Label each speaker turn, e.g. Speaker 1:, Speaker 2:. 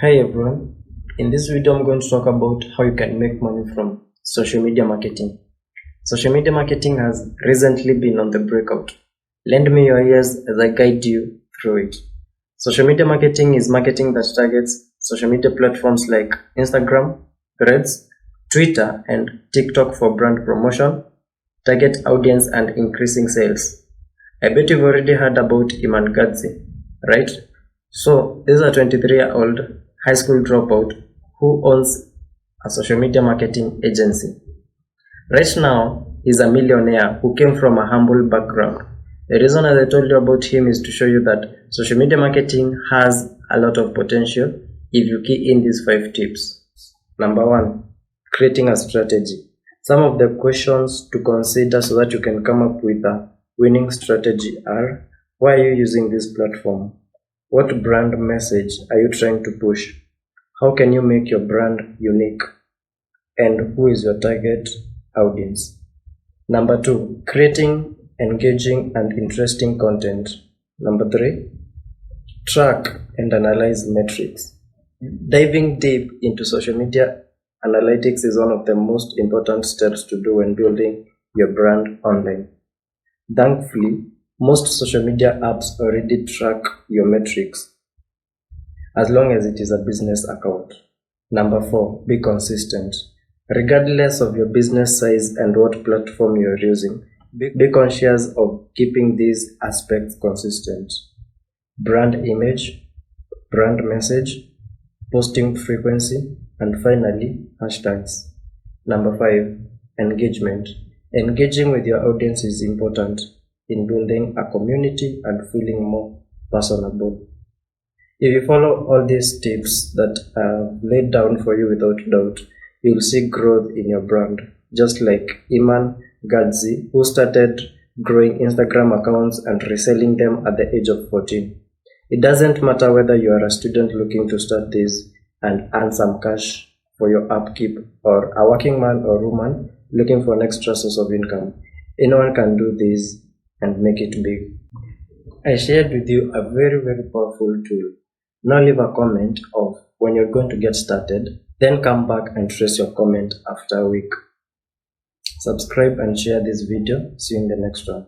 Speaker 1: Hi everyone, in this video I'm going to talk about how you can make money from social media marketing. Social media marketing has recently been on the breakout. Lend me your ears as I guide you through it. Social media marketing is marketing that targets social media platforms like Instagram, Threads, Twitter and TikTok for brand promotion, target audience and increasing sales. I bet you've already heard about Iman Gadzhi, right? So this is a 23-year-old high school dropout who owns a social media marketing agency. Right now, he's a millionaire who came from a humble background. The reason I told you about him is to show you that social media marketing has a lot of potential if you key in these 5 tips. Number 1, creating a strategy. Some of the questions to consider so that you can come up with a winning strategy are: why are you using this platform? What brand message are you trying to push? How can you make your brand unique? And who is your target audience? Number 2, creating engaging and interesting content. Number 3, track and analyze metrics. Diving deep into social media analytics is one of the most important steps to do when building your brand online. Thankfully, most social media apps already track your metrics as long as it is a business account. Number 4, be consistent. Regardless of your business size and what platform you are using, be conscious of keeping these aspects consistent. Brand image, brand message, posting frequency, and finally, hashtags. Number 5, engagement. Engaging with your audience is important in building a community and feeling more personable. If you follow all these tips that I've laid down for you without doubt, you'll see growth in your brand, just like Iman Gadzhi, who started growing Instagram accounts and reselling them at the age of 14. It doesn't matter whether you are a student looking to start this and earn some cash for your upkeep, or a working man or woman looking for an extra source of income. Anyone can do this and make it big. I shared with you a very powerful tool. Now leave a comment of when you're going to get started, then come back and trace your comment after a week. Subscribe and share this video. See you in the next one.